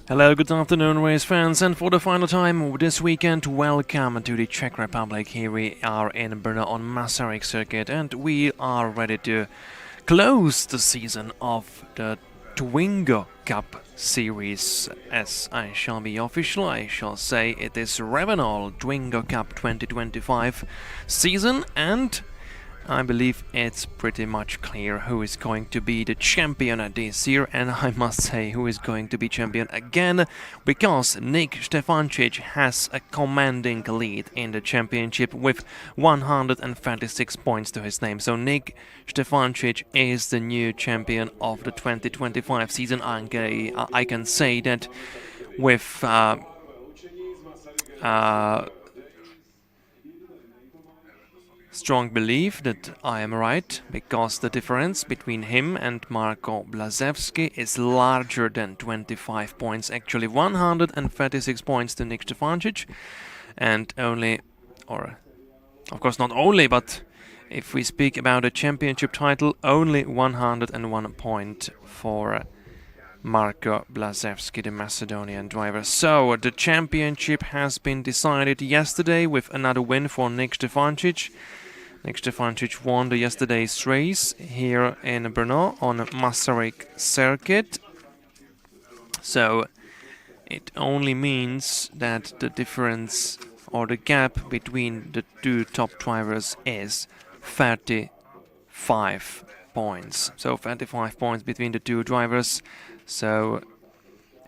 Hello, good afternoon, race fans, and for the final time this weekend, welcome to the Czech Republic. Here we are in Brno on Masaryk Circuit, and we are ready to close the season of the Twingo Cup series. As I shall be official, I shall say it is Brno Twingo Cup 2025 season, and I believe it's pretty much clear who is going to be the champion this year, and I must say who is going to be champion again, because Nick Stefancic has a commanding lead in the championship with 136 points to his name. So Nick Stefancic is the new champion of the 2025 season. I can say that with strong belief that I am right, because the difference between him and Marko Blazevsky is larger than 25 points, actually 136 points to Nick Stefancic, and only, or of course not only, but if we speak about a championship title, only 101 point for Marko Blazevsky, the Macedonian driver. So the championship has been decided yesterday with another win for Nick Stefancic. Nick Stefancic won yesterday's race here in Brno on Masaryk Circuit. So it only means that the difference or the gap between the two top drivers is 35 points. So 35 points between the two drivers. So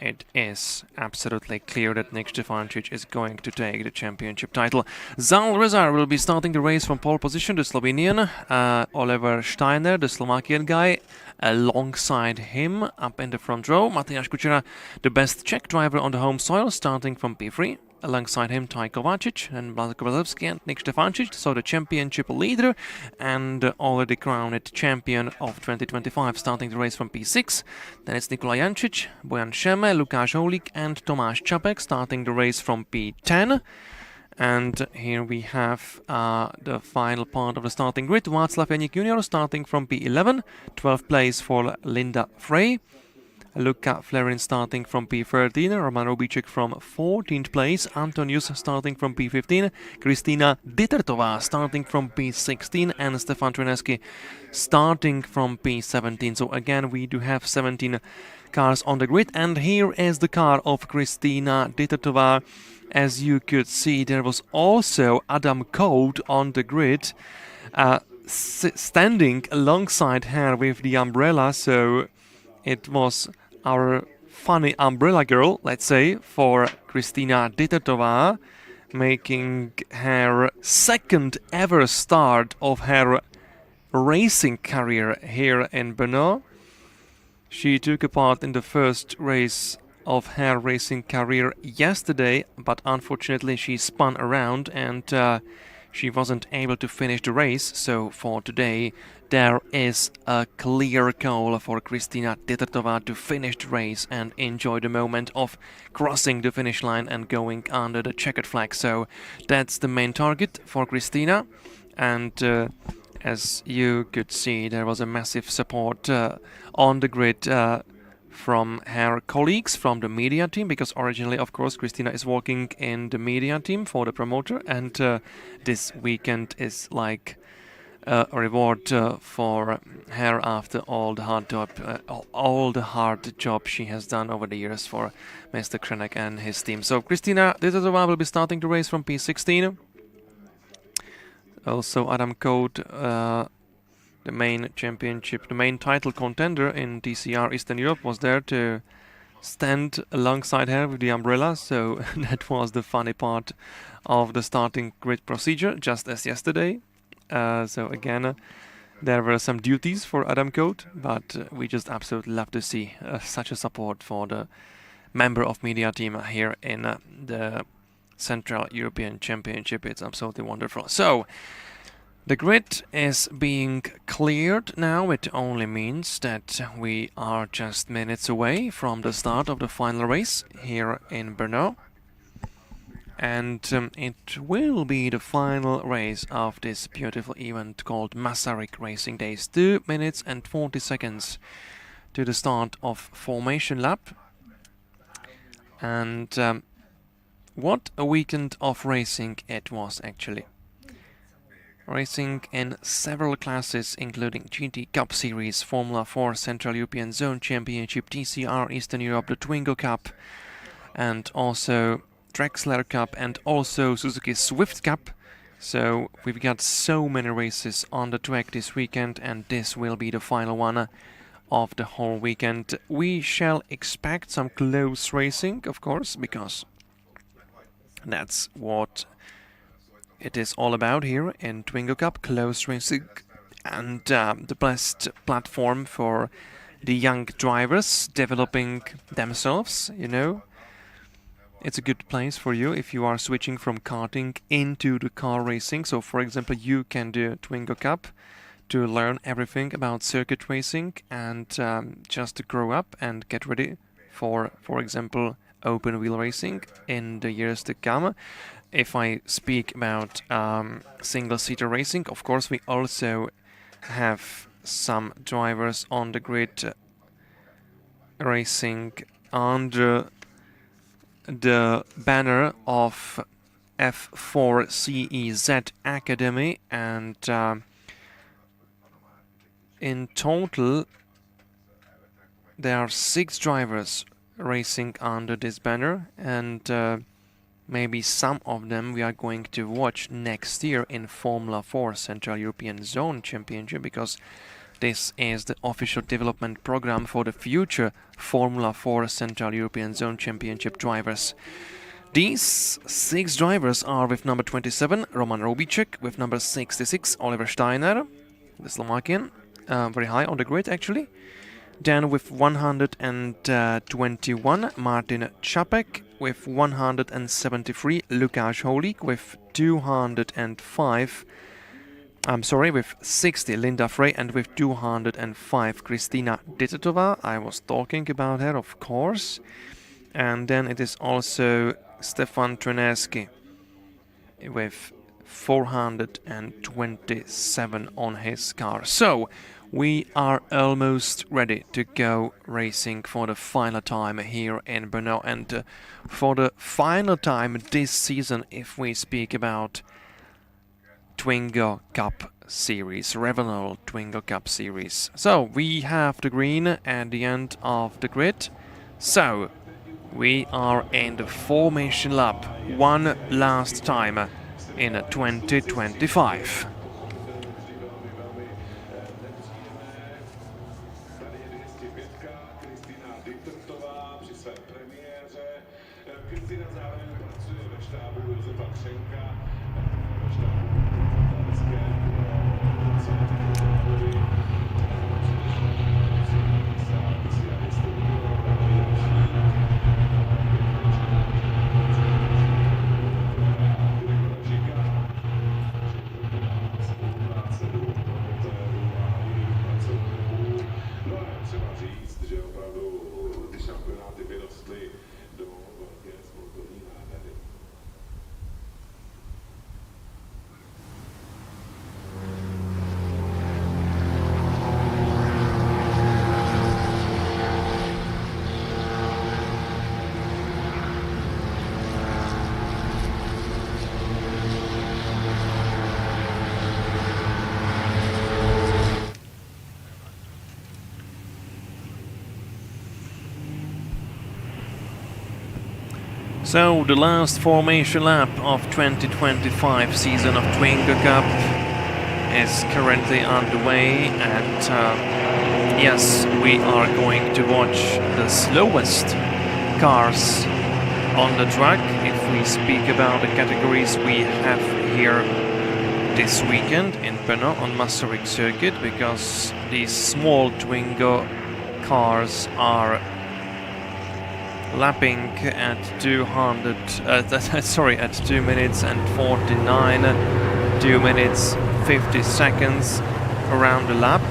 it is absolutely clear that Nick Stefancic is going to take the championship title. Zal Rezar will be starting the race from pole position, the Slovenian. Oliver Steiner, the Slovakian guy, alongside him up in the front row. Matej Kuchera, the best Czech driver on the home soil, starting from P3. Alongside him, Taj Kovacic and Marko Blazevsky and Nick Stefancic, so the championship leader and already crowned champion of 2025, starting the race from P6. Then it's Nikola Jancic, Bojan Šeme, Lukáš Holík and Tomáš Čapek, starting the race from P10. And here we have the final part of the starting grid. Václav Janík Jr. starting from P11, 12th place for Linda Frey. Luca Flerin starting from P13, Roman Robíček from 14th place, Antonius starting from P15, Kristina Ditertová starting from P16 and Stefan Trineski starting from P17. So again we do have 17 cars on the grid, and here is the car of Kristina Ditertová. As you could see, there was also Adam Code on the grid, standing alongside her with the umbrella, so it was our funny umbrella girl, let's say, for Kristina Ditertová, making her second ever start of her racing career here in Brno. She took a part in the first race of her racing career yesterday, but unfortunately she spun around and she wasn't able to finish the race. So for today there is a clear goal for Kristina Ditertová to finish the race and enjoy the moment of crossing the finish line and going under the checkered flag. So that's the main target for Kristina, and as you could see, there was a massive support on the grid from her colleagues from the media team, because originally, of course, Kristina is working in the media team for the promoter, and this weekend is like a reward for her after all the hard job she has done over the years for Mr. Krenek and his team. So Kristina Ditertová will be starting the race from P16. Also Adam Code, the main championship, the main title contender in TCR Eastern Europe, was there to stand alongside her with the umbrella. So that was the funny part of the starting grid procedure, just as yesterday. So again, there were some duties for Adam Code, but we just absolutely love to see such a support for the member of media team here in the Central European Championship. It's absolutely wonderful. So the grid is being cleared now. It only means that we are just minutes away from the start of the final race here in Brno. And it will be the final race of this beautiful event called Masaryk Racing Days. 2 minutes and 40 seconds to the start of formation lap. And what a weekend of racing it was, actually. Racing in several classes, including GT Cup Series, Formula 4 Central European Zone Championship, TCR Eastern Europe, the Twingo Cup, and also Drexler Cup, and also Suzuki Swift Cup. So we've got so many races on the track this weekend, and this will be the final one of the whole weekend. We shall expect some close racing, of course, because that's what it is all about here in Twingo Cup, close racing, and the best platform for the young drivers developing themselves, you know. It's a good place for you if you are switching from karting into the car racing. So, for example, you can do Twingo Cup to learn everything about circuit racing and just to grow up and get ready for example, open wheel racing in the years to come. If I speak about single-seater racing, of course, we also have some drivers on the grid racing under the banner of F4CEZ Academy, and in total there are 6 drivers racing under this banner, and maybe some of them we are going to watch next year in Formula 4 Central European Zone Championship, because this is the official development program for the future Formula 4 Central European Zone Championship drivers. These 6 drivers are with number 27, Roman Robicek, with number 66, Oliver Steiner, the Slovakian, very high on the grid actually. Then with 121, Martin Čapek, with 173, Lukáš Holík, with 205, with 60, Linda Frey, and with 205, Kristina Ditetová. I was talking about her, of course. And then it is also Stefan Trenersky with 427 on his car. So we are almost ready to go racing for the final time here in Brno, and for the final time this season, if we speak about Twingo Cup Series, Revenal Twingo Cup Series. So we have the green at the end of the grid. So we are in the formation lap one last time in 2025. So the last formation lap of 2025 season of Twingo Cup is currently underway, and yes, we are going to watch the slowest cars on the track if we speak about the categories we have here this weekend in Brno on Masaryk Circuit, because these small Twingo cars are lapping at 200, at 2 minutes and 49, 2 minutes 50 seconds around the lap.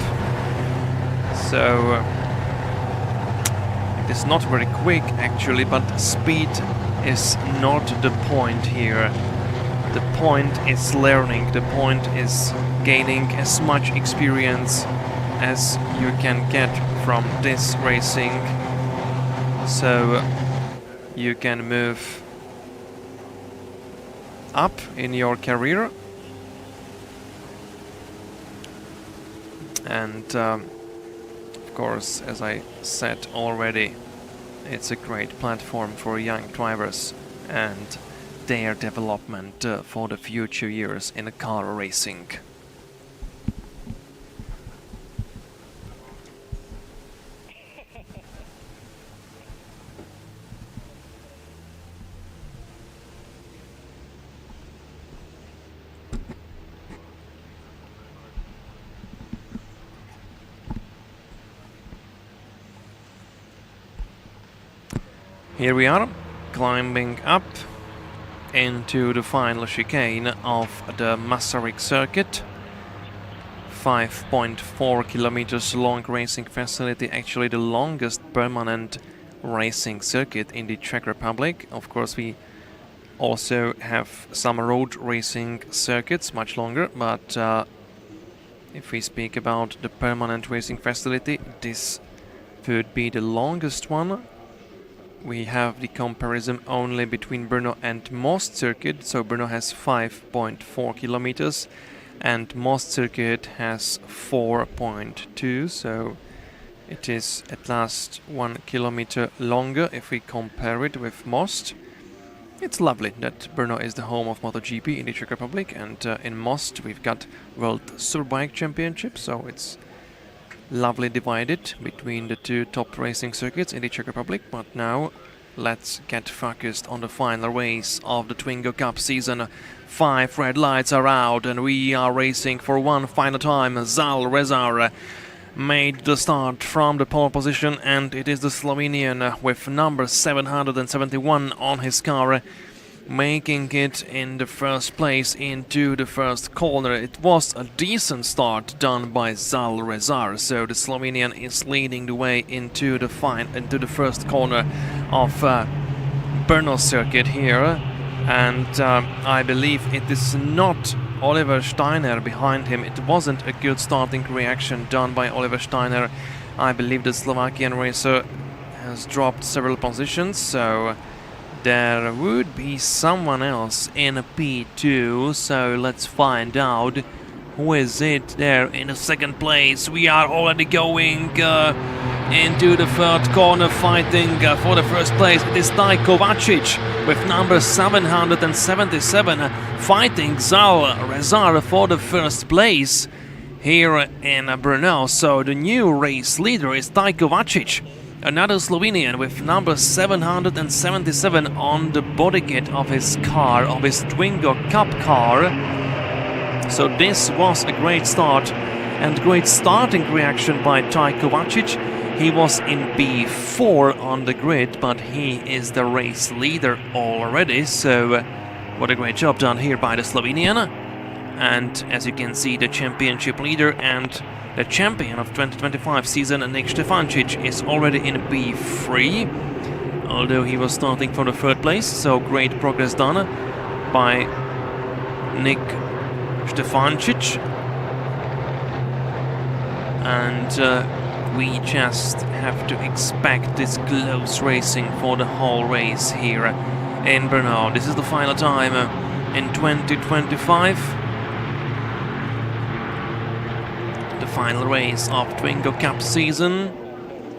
So it is not very quick actually, but speed is not the point here. The point is learning, the point is gaining as much experience as you can get from this racing. So you can move up in your career. And of course, as I said already, it's a great platform for young drivers and their development for the future years in car racing. Here we are, climbing up into the final chicane of the Masaryk Circuit. 5.4 kilometers long racing facility, actually the longest permanent racing circuit in the Czech Republic. Of course, we also have some road racing circuits, much longer, but if we speak about the permanent racing facility, this would be the longest one. We have the comparison only between Brno and Most Circuit. So Brno has 5.4 kilometers and Most Circuit has 4.2. So it is at last 1 kilometer longer if we compare it with Most. It's lovely that Brno is the home of MotoGP in the Czech Republic, and in Most we've got World Superbike Championship, so it's lovely divided between the two top racing circuits in the Czech Republic. But now let's get focused on the final race of the Twingo Cup season. 5 red lights are out and we are racing for one final time. Zal Rezar made the start from the pole position, and it is the Slovenian with number 771 on his car making it in the first place into the first corner. It was a decent start done by Zal Rezar, so the Slovenian is leading the way into the first corner of Brno circuit here, and I believe it is not Oliver Steiner behind him. It wasn't a good starting reaction done by Oliver Steiner. I believe the Slovakian racer has dropped several positions, so there would be someone else in a P2, so let's find out who is it there in the second place. We are already going into the third corner, fighting for the first place. It is Taj Kovacic with number 777 fighting Zal Rezar for the first place here in Brno. So the new race leader is Taj Kovacic, another Slovenian with number 777 on the body kit of his car, of his Twingo Cup car. So this was a great start and great starting reaction by Taj Kovacic. He was in B4 on the grid, but he is the race leader already, so what a great job done here by the Slovenian. And as you can see, the championship leader and the champion of 2025 season, Nick Stefancic, is already in B3, although he was starting from the third place, so great progress done by Nick Stefancic. And we just have to expect this close racing for the whole race here in Brno. This is the final time in 2025. The final race of Twingo Cup season,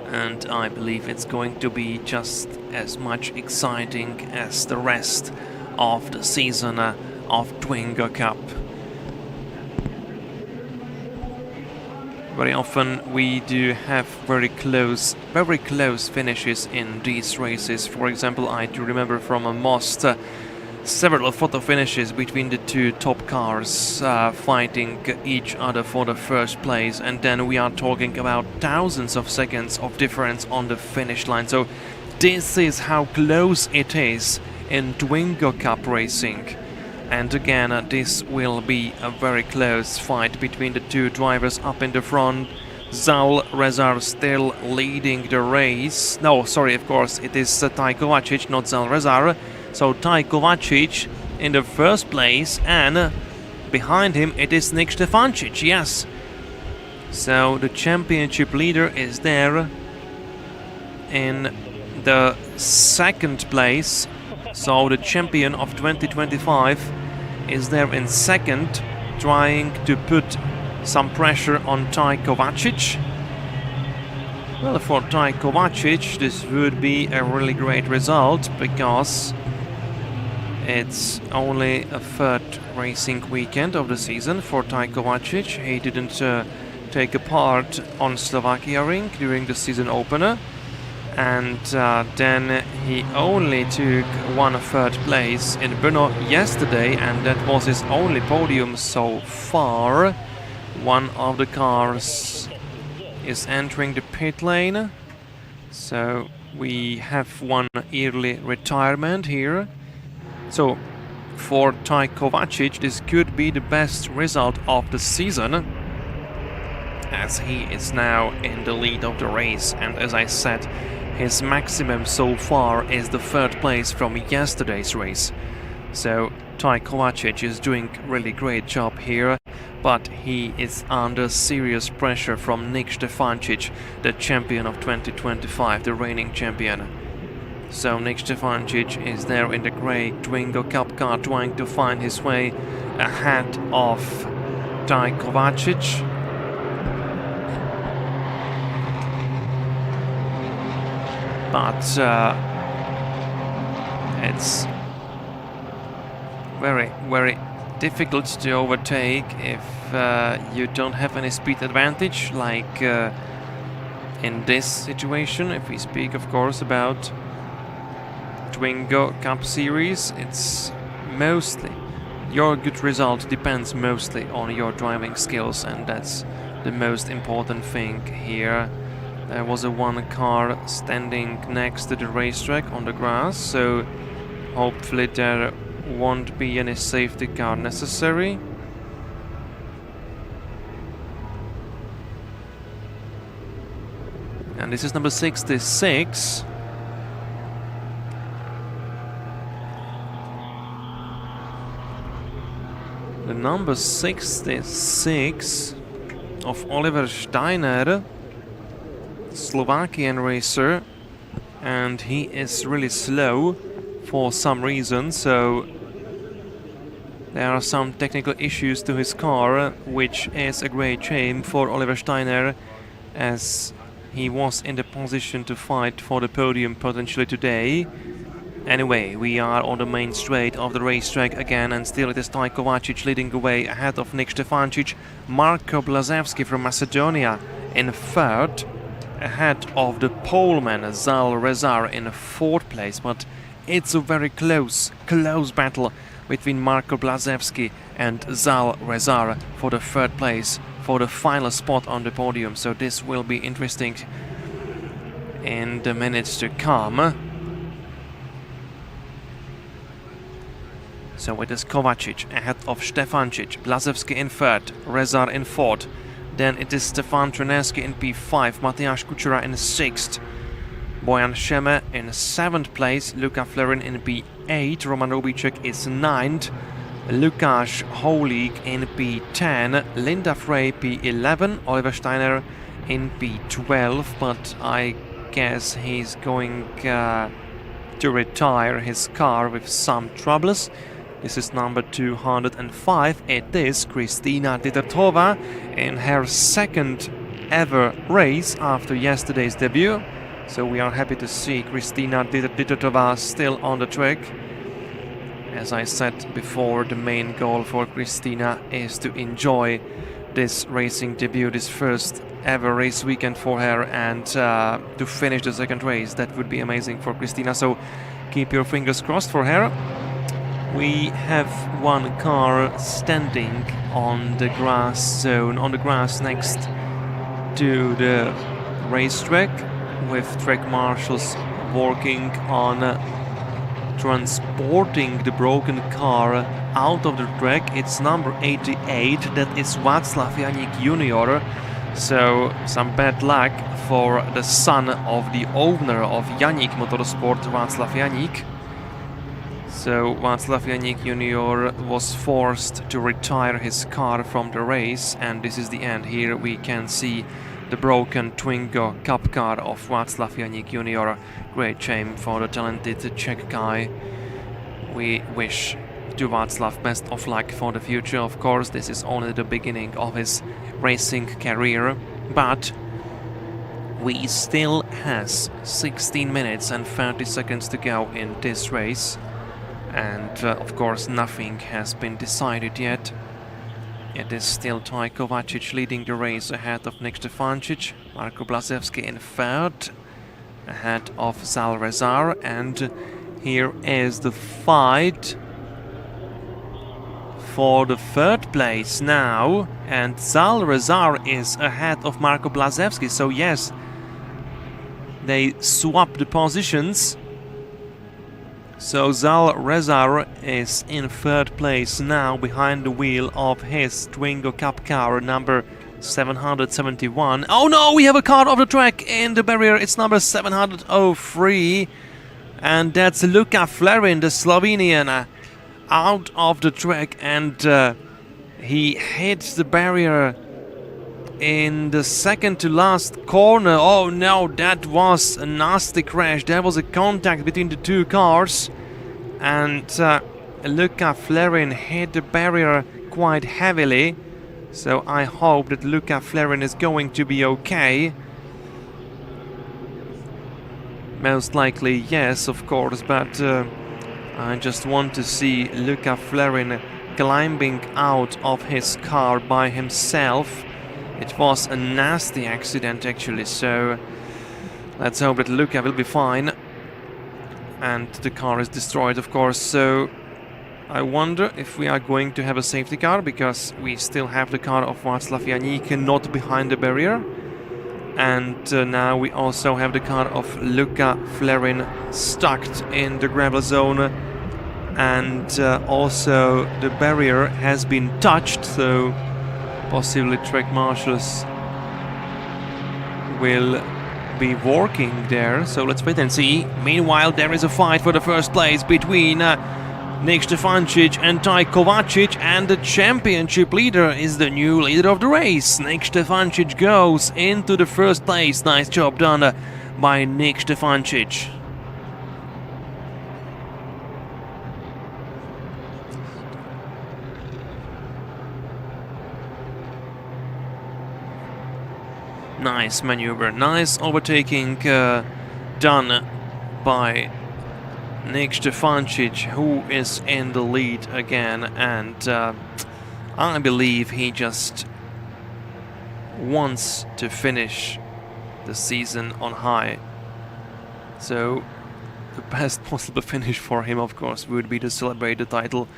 and I believe it's going to be just as much exciting as the rest of the season of Twingo Cup. Very often we do have very close finishes in these races. For example, I do remember from a Most several photo finishes between the two top cars fighting each other for the first place, and then we are talking about thousands of seconds of difference on the finish line. So this is how close it is in Twingo Cup racing. And again, this will be a very close fight between the two drivers up in the front. Zal Rezar still leading the race. No, sorry, of course, it is Taj Kovacic, not Zal Rezar. So Taj Kovacic in the first place, and behind him it is Nick Stefancic, yes. So the championship leader is there in the second place. So the champion of 2025 is there in second, trying to put some pressure on Ty Kovacic. Well, for Ty Kovacic, this would be a really great result because it's only a third racing weekend of the season for Ty Kovacic. He didn't take a part on Slovakia ring during the season opener, and then he only took one third place in Brno yesterday, and that was his only podium so far. One of the cars is entering the pit lane, so we have one early retirement here. So for Ty Kovacic, this could be the best result of the season, as he is now in the lead of the race, and as I said, his maximum so far is the third place from yesterday's race. So Ty Kovacic is doing really great job here, but he is under serious pressure from Nick Stefancic, the champion of 2025, the reigning champion. So Nick Stefancic is there in the grey Twingo Cup car, trying to find his way ahead of Ty Kovacic. But it's very difficult to overtake if you don't have any speed advantage, like in this situation. If we speak, of course, about Twingo Cup series, it's mostly your good result depends mostly on your driving skills, and that's the most important thing here. There was a one car standing next to the racetrack on the grass, so hopefully there won't be any safety car necessary. And this is number 66. The number 66 of Oliver Steiner, Slovakian racer, and he is really slow for some reason, so there are some technical issues to his car, which is a great shame for Oliver Steiner, as he was in the position to fight for the podium potentially today. Anyway, we are on the main straight of the racetrack again, and still it is Ty Kovacic leading away ahead of Nick Stefancic. Marko Blazewski from Macedonia in third, ahead of the poleman Zal Rezar in fourth place, but it's a very close battle between Marko Blazewski and Zal Rezar for the third place, for the final spot on the podium, so this will be interesting in the minutes to come. So it is Kovacic ahead of Stefancic, Blazewski in third, Rezar in fourth. Then it is Stefan Trenersky in P5, Mateusz Kuchera in sixth, Bojan Šeme in seventh place, Luka Flerin in P8, Roman Robicek is ninth, Lukáš Holík in P10, Linda Frey P11, Oliver Steiner in P12, but I guess he's going to retire his car with some troubles. This is number 205. It is Kristina Ditertova in her second ever race after yesterday's debut. So we are happy to see Kristina Ditertova still on the track. As I said before, the main goal for Kristina is to enjoy this racing debut, this first ever race weekend for her, and to finish the second race. That would be amazing for Kristina, so keep your fingers crossed for her. We have one car standing on the grass zone, on the grass next to the racetrack, with track marshals working on transporting the broken car out of the track. It's number 88, that is Václav Janík Jr. So some bad luck for the son of the owner of Janík Motorsport, Václav Janík. So Václav Janík Jr. was forced to retire his car from the race, and this is the end. Here we can see the broken Twingo Cup car of Václav Janík Jr. Great shame for the talented Czech guy. We wish to Václav best of luck for the future. Of course, this is only the beginning of his racing career, but we still has 16 minutes and 30 seconds to go in this race, and of course nothing has been decided yet. It is still Toj Kovačič leading the race ahead of Nik Stefancic, Marko Blazevski in third, ahead of Zal Rezar, and here is the fight for the third place now, and Zal Rezar is ahead of Marko Blazevski, so yes, they swap the positions. So Zal Rezar is in third place now, behind the wheel of his Twingo Cup car number 771. Oh no, we have a car off the track in the barrier. It's number 703, and that's Luka Flerin, the Slovenian, out of the track, and he hit the barrier in the second to last corner. Oh no, that was a nasty crash. There was a contact between the two cars, and Luka Flerin hit the barrier quite heavily. So I hope that Luka Flerin is going to be okay. Most likely yes, of course, but I just want to see Luka Flerin climbing out of his car by himself. It was a nasty accident actually, so let's hope that Luka will be fine. And the car is destroyed, of course, so I wonder if we are going to have a safety car, because we still have the car of Václav Janík not behind the barrier. And now we also have the car of Luka Flerin stuck in the gravel zone. And also the barrier has been touched, so possibly track marshals will be working there, so let's wait and see. Meanwhile, there is a fight for the first place between Nik Stefancic and Toj Kovačič, and the championship leader is the new leader of the race. Nik Stefancic goes into the first place. Nice job done by Nik Stefancic. Nice maneuver, nice overtaking done by Nik Stefancic, who is in the lead again, and I believe he just wants to finish the season on high. So the best possible finish for him, of course, would be to celebrate the title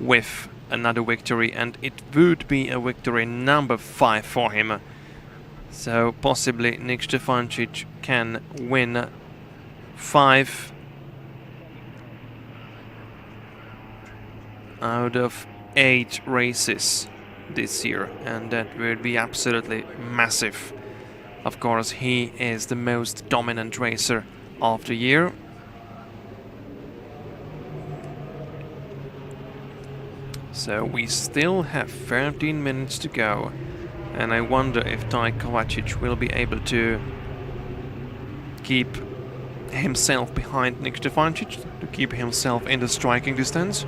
with another victory, and it would be a victory number 5 for him. So possibly Nik Stefancic can win 5 out of 8 races this year, and that would be absolutely massive. Of course, he is the most dominant racer of the year. So we still have 13 minutes to go. And I wonder if Toj Kovačič will be able to keep himself behind Nik Stefancic, to keep himself in the striking distance.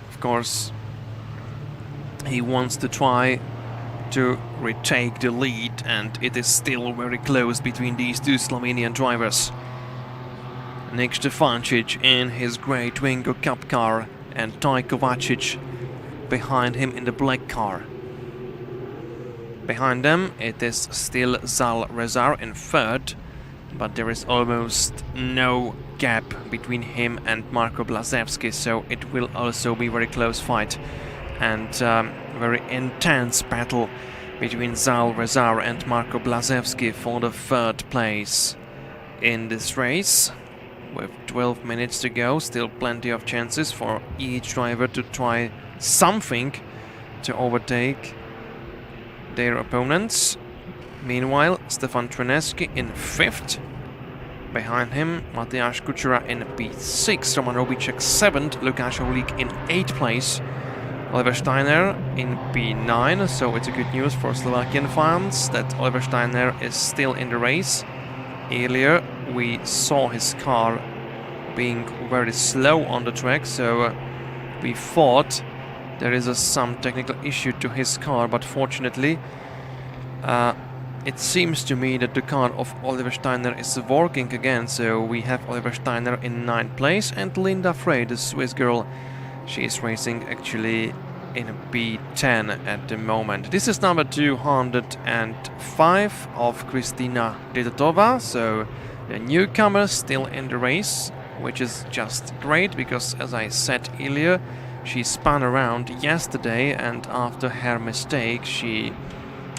Of course, he wants to try to retake the lead, and it is still very close between these two Slovenian drivers. Nik Stefancic in his grey Twingo Cup car, and Toj Kovačič behind him in the black car. Behind them it is still Zal Rezar in third, but there is almost no gap between him and Marko Blazevski, so it will also be a very close fight and very intense battle between Zal Rezar and Marko Blazevski for the third place in this race. With 12 minutes to go, still plenty of chances for each driver to try something to overtake their opponents. Meanwhile, Stefan Treneski in 5th. Behind him, Mateusz Kuchera in P6, Roman Robicek 7th, Lukáš Holík in 8th place. Oliver Steiner in P9, so it's a good news for Slovakian fans that Oliver Steiner is still in the race. Earlier we saw his car being very slow on the track, so we thought there is some technical issue to his car, but fortunately it seems to me that the car of Oliver Steiner is working again, so we have Oliver Steiner in 9th place, and Linda Frey, the Swiss girl, she is racing actually in B10 at the moment. This is number 205 of Kristina Titova, so the newcomer still in the race, which is just great because, as I said earlier, she spun around yesterday and after her mistake she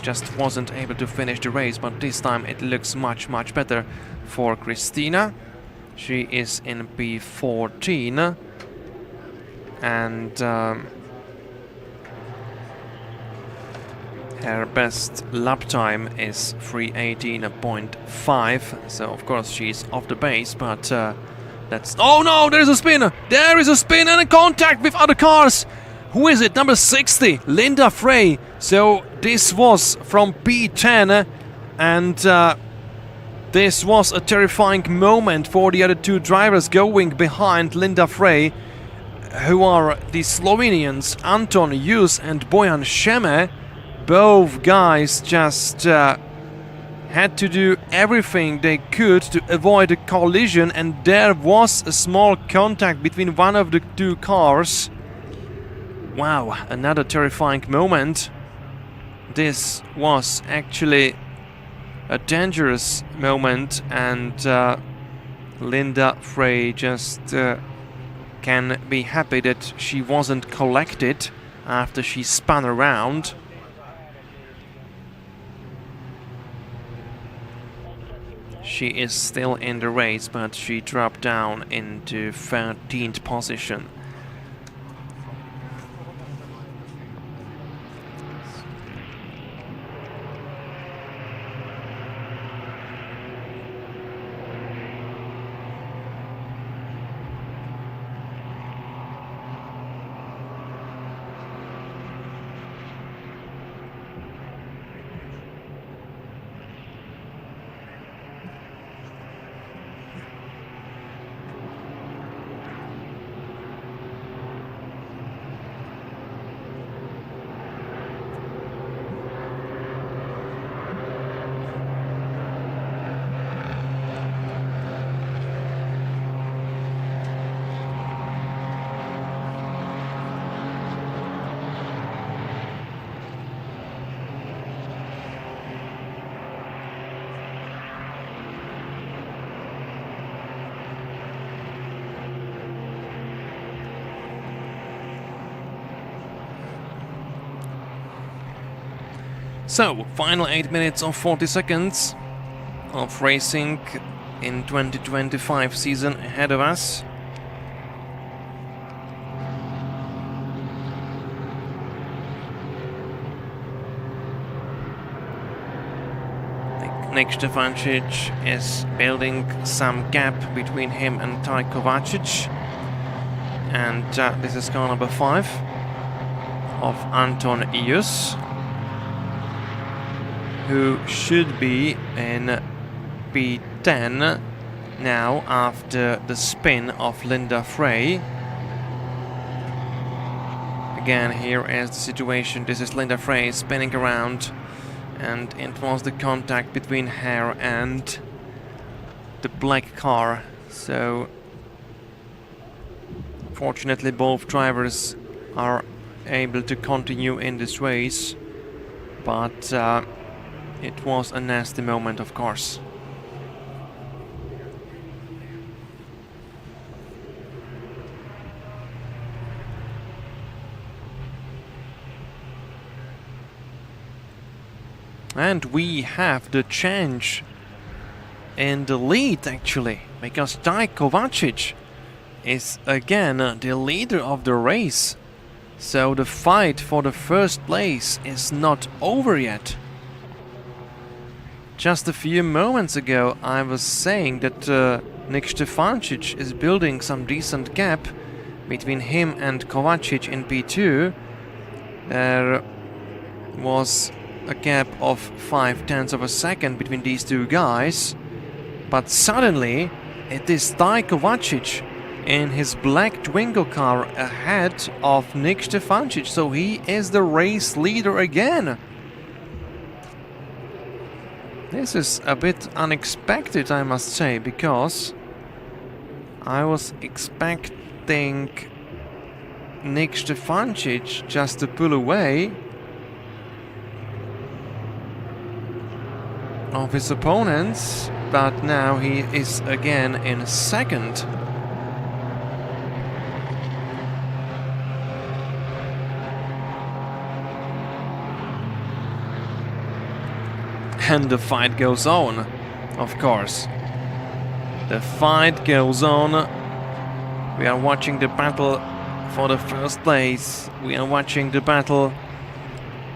just wasn't able to finish the race, but this time it looks much better for Kristina. She is in P14 and her best lap time is 3:18.5, so of course she's off the base, but that's... Oh no, there's a spin! There is a spin and a contact with other cars! Who is it? Number 60, Linda Frey. So this was from P10 and this was a terrifying moment for the other two drivers going behind Linda Frey, who are the Slovenians Anton Jus and Bojan Šeme. Both guys just had to do everything they could to avoid a collision, and there was a small contact between one of the two cars. Wow, another terrifying moment. This was actually a dangerous moment, and Linda Frey just can be happy that she wasn't collected after she spun around. She is still in the race, but she dropped down into 13th position. So, final 8 minutes and 40 seconds of racing in 2025 season ahead of us. Nick Stefancic is building some gap between him and Taj Kovacic. And this is car number 5 of Anton Jus, who should be in P10 now after the spin of Linda Frey. Again, here is the situation. This is Linda Frey spinning around, and it was the contact between her and the black car. So fortunately both drivers are able to continue in this race, but it was a nasty moment, of course. And we have the change in the lead, actually, because Taj Kovacic is again the leader of the race. So the fight for the first place is not over yet. Just a few moments ago I was saying that Nick Stefancic is building some decent gap between him and Kovacic in P2, There was a gap of 0.5 of a second between these two guys, but suddenly it is Kovacic in his black Twingo car ahead of Nick Stefancic, so he is the race leader again. This is a bit unexpected, I must say, because I was expecting Nick Stefancic just to pull away of his opponents, but now he is again in second. And the fight goes on, of course. The fight goes on. We are watching the battle for the first place. We are watching the battle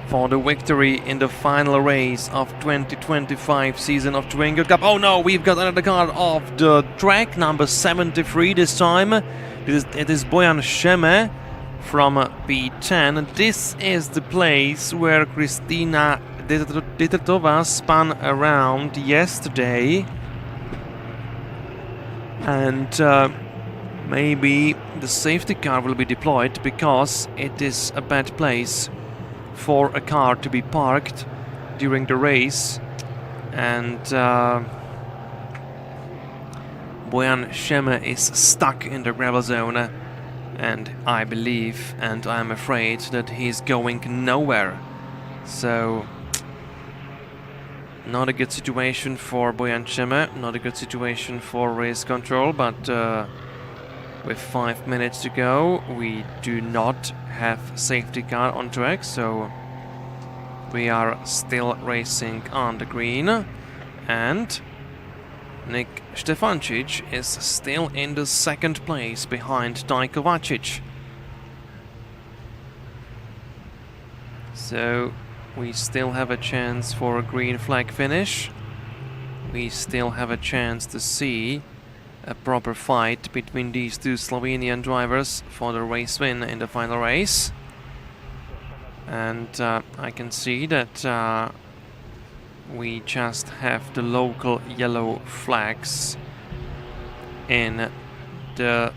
for the victory in the final race of 2025 season of Twingo Cup. Oh no, we've got another car off the track, number 73 this time. It is Bojan Šeme from P10. This is the place where Kristina Dietertova spun around yesterday, and maybe the safety car will be deployed because it is a bad place for a car to be parked during the race, and Bojan Šeme is stuck in the gravel zone, and I believe and I'm afraid that he's going nowhere. So not a good situation for Bojan Šeme, not a good situation for race control, but with 5 minutes to go, we do not have safety car on track, so we are still racing on the green, and Nick Stefancic is still in the second place behind Kovacic. So we still have a chance for a green flag finish. We still have a chance to see a proper fight between these two Slovenian drivers for the race win in the final race. And I can see that we just have the local yellow flags in the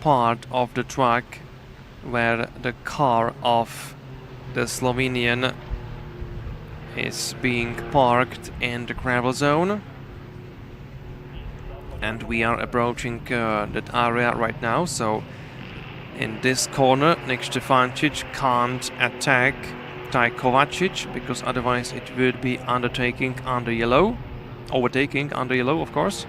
part of the track where the car of the Slovenian is being parked in the gravel zone, and we are approaching that area right now. So in this corner, Nick Stefancic can't attack Kovacic because otherwise it would be overtaking under yellow, of course.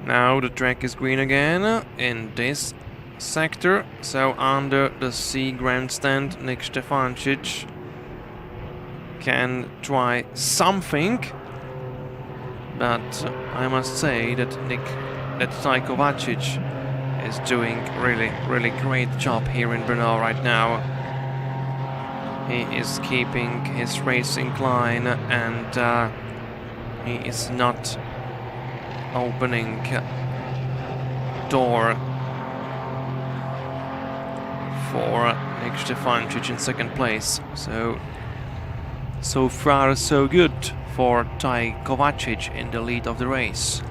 Now the track is green again in this sector, so under the C grandstand Nick Stefancic can try something, but I must say that Kovacic is doing really great job here in Brno right now. He is keeping his racing line, and he is not opening door for Nick Stefancic in second place. So far so good for Kovacic in the lead of the race.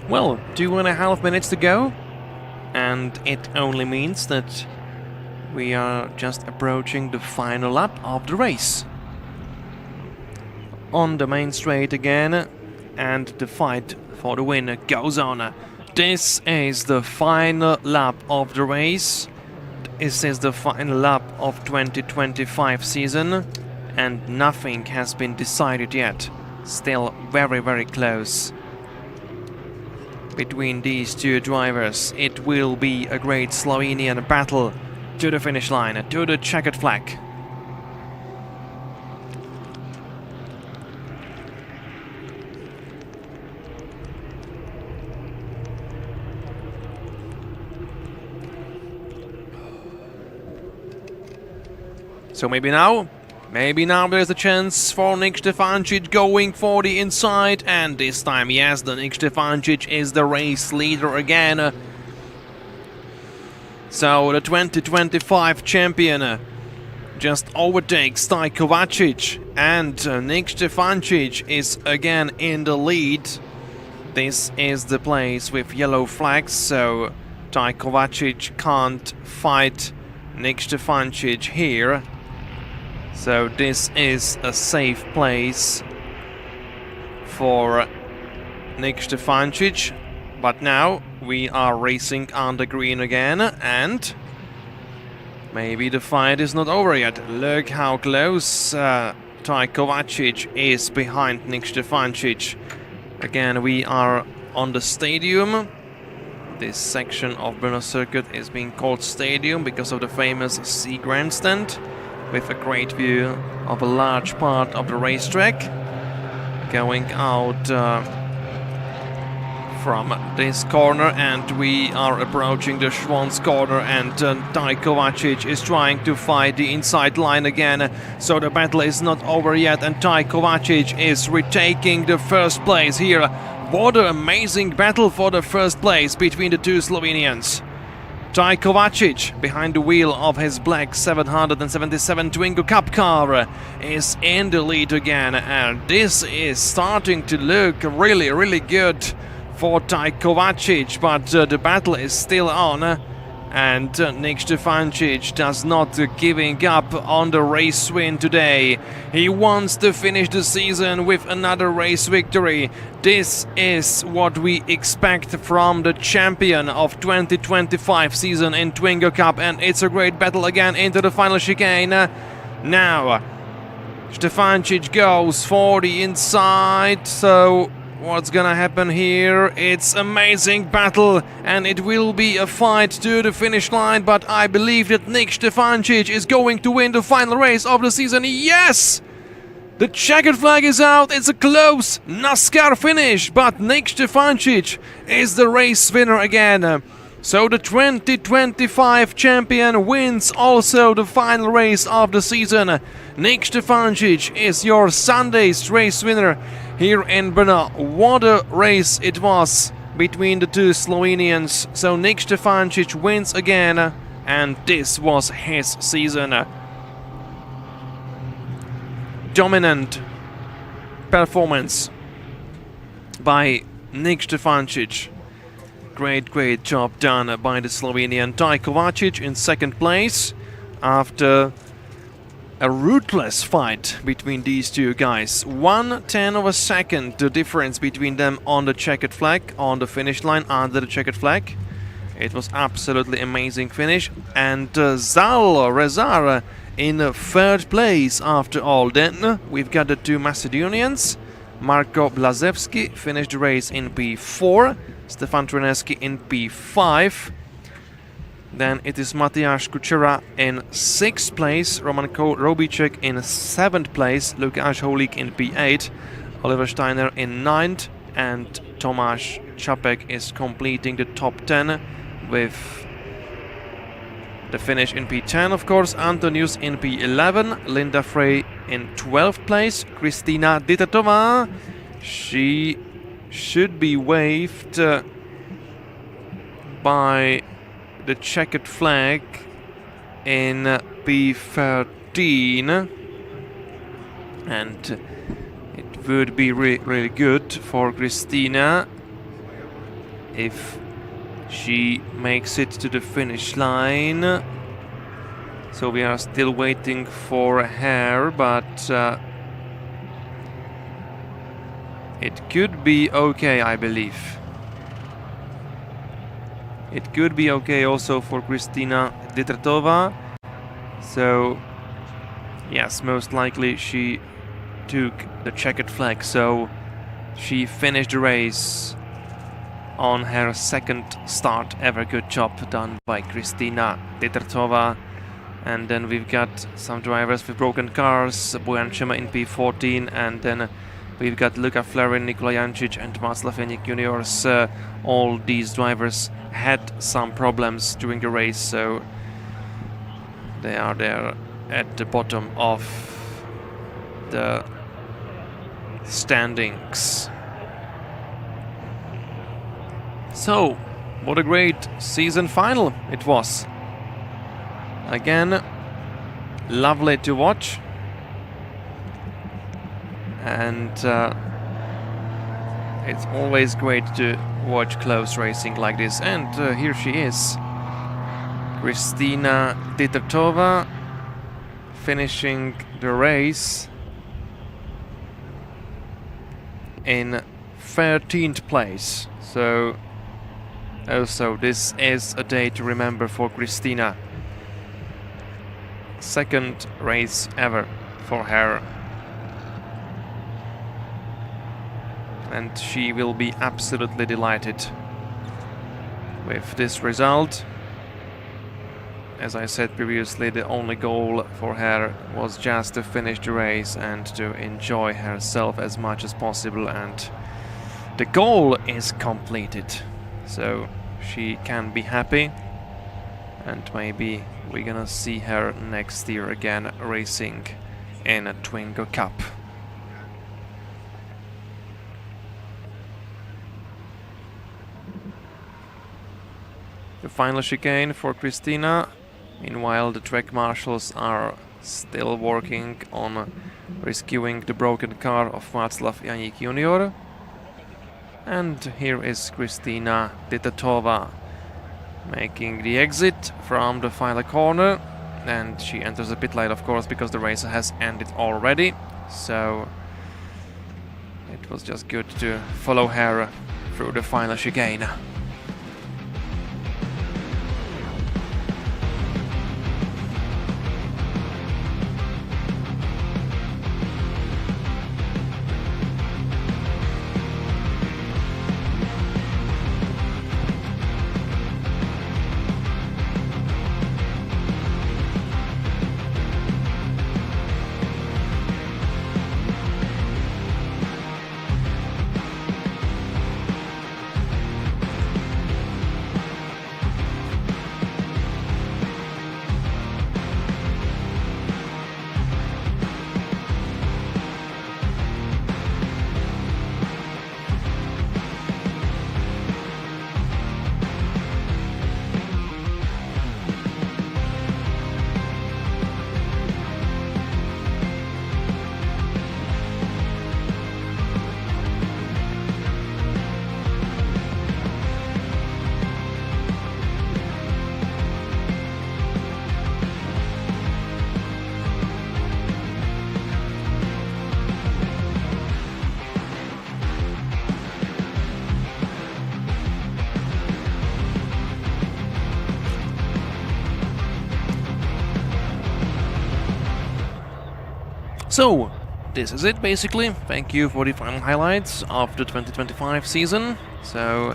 Well, 2.5 minutes to go, and it only means that we are just approaching the final lap of the race. On the main straight again, and the fight for the win goes on. This is the final lap of the race. This is the final lap of 2025 season, and nothing has been decided yet. Still very close between these two drivers. It will be a great Slovenian battle to the finish line, to the checkered flag. So maybe now there's a chance for Nick Stefancic going for the inside, and this time, yes, the Nick Stefancic is the race leader again. So the 2025 champion just overtakes Ty Kovacic, and Nick Stefancic is again in the lead. This is the place with yellow flags, so Ty Kovacic can't fight Nick Stefancic here. So this is a safe place for Nick Stefancic. But now we are racing on the green again, and maybe the fight is not over yet. Look how close Ty Kovacic is behind Nick Stefancic. Again, we are on the stadium. This section of Brno circuit is being called stadium because of the famous C grandstand, with a great view of a large part of the racetrack. Going out from this corner, and we are approaching the Schwanz corner, and Ty Kovacic is trying to fight the inside line again. So the battle is not over yet, and Ty Kovacic is retaking the first place here. What an amazing battle for the first place between the two Slovenians. Ty Kovacic, behind the wheel of his black 777 Twingo Cup car, is in the lead again, and this is starting to look really good for Ty Kovacic, but the battle is still on, and Nick Stefancic does not giving up on the race win today. He wants to finish the season with another race victory. This is what we expect from the champion of 2025 season in Twingo Cup, and it's a great battle again into the final chicane. Now Stefancic goes for the inside, so what's gonna happen here? It's amazing battle, and it will be a fight to the finish line, but I believe that Nick Stefancic is going to win the final race of the season. Yes! The checkered flag is out. It's a close NASCAR finish, but Nick Stefancic is the race winner again. So the 2025 champion wins also the final race of the season. Nick Stefancic is your Sunday's race winner here in Brno. What a race it was between the two Slovenians. So Nick Stefancic wins again, and this was his season. Dominant performance by Nick Stefancic. Great job done by the Slovenian. Ty Kovacic in second place after a ruthless fight between these two guys. 1/10 of a second the difference between them on the checkered flag, on the finish line under the checkered flag. It was absolutely amazing finish. And Zal Rezar in third place after all. Then we've got the two Macedonians. Marko Blazevski finished the race in P4, Stefan Treneski in P5. Then it is Matjaž Kučera in 6th place, Roman Robicek in 7th place, Lukáš Holík in P8, Oliver Steiner in 9th, and Tomáš Čapek is completing the top 10 with the finish in P10, of course. Antonius in P11, Linda Frey in 12th place, Kristina Ditatova, she should be waved by the checkered flag in P13, and it would be really good for Kristina if she makes it to the finish line. So we are still waiting for her, but it could be okay, I believe. It could be okay also for Kristina Ditratova. So yes, most likely she took the checkered flag, so she finished the race on her second start ever. Good job done by Kristina Ditratova. And then we've got some drivers with broken cars, Bojan Šema in P14, and then we've got Luka Flerin, Nikola Jancic and Václav Janík juniors. All these drivers had some problems during the race, so they are there at the bottom of the standings. So, what a great season final it was. Again, lovely to watch. And it's always great to watch close racing like this. And here she is, Kristina Titotova, finishing the race in 13th place. So also this is a day to remember for Kristina. Second race ever for her. And she will be absolutely delighted with this result. As I said previously, the only goal for her was just to finish the race and to enjoy herself as much as possible, and the goal is completed. So she can be happy, and maybe we're gonna see her next year again racing in a Twingo Cup. The final chicane for Kristina. Meanwhile, the track marshals are still working on rescuing the broken car of Václav Janík Jr. And here is Kristina Titotova making the exit from the final corner. And she enters the pit lane, of course, because the race has ended already. So it was just good to follow her through the final chicane. So, this is it basically. Thank you for the final highlights of the 2025 season. So,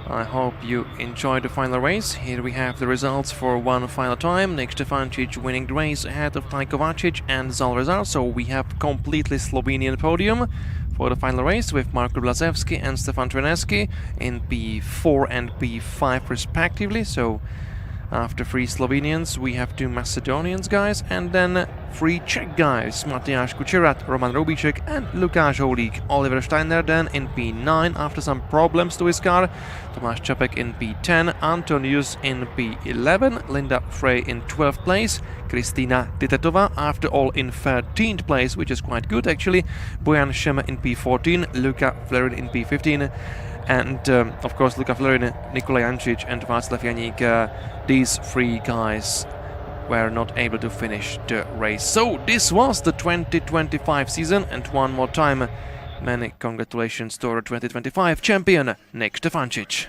I hope you enjoyed the final race. Here we have the results for one final time. Nik Stefancic winning the race ahead of Taj Kovacic and Zalrezar. So we have completely Slovenian podium for the final race with Marko Blazevski and Stefan Treneski in P4 and P5 respectively. So after 3 Slovenians, we have 2 Macedonians guys, and then 3 Czech guys, Matjaž Kučerat, Roman Robíček and Lukáš Holík. Oliver Steiner then in P9 after some problems to his car, Tomáš Čapek in P10, Antonius in P11, Linda Frey in 12th place, Kristina Titotova after all in 13th place, which is quite good actually, Bojan Šema in P14, Luka Flerin in P15, and of course Luka Flerin, Nikola Jancic and Václav Janík. These 3 guys were not able to finish the race. So this was the 2025 season, and one more time many congratulations to our 2025 champion Nik Stefancic.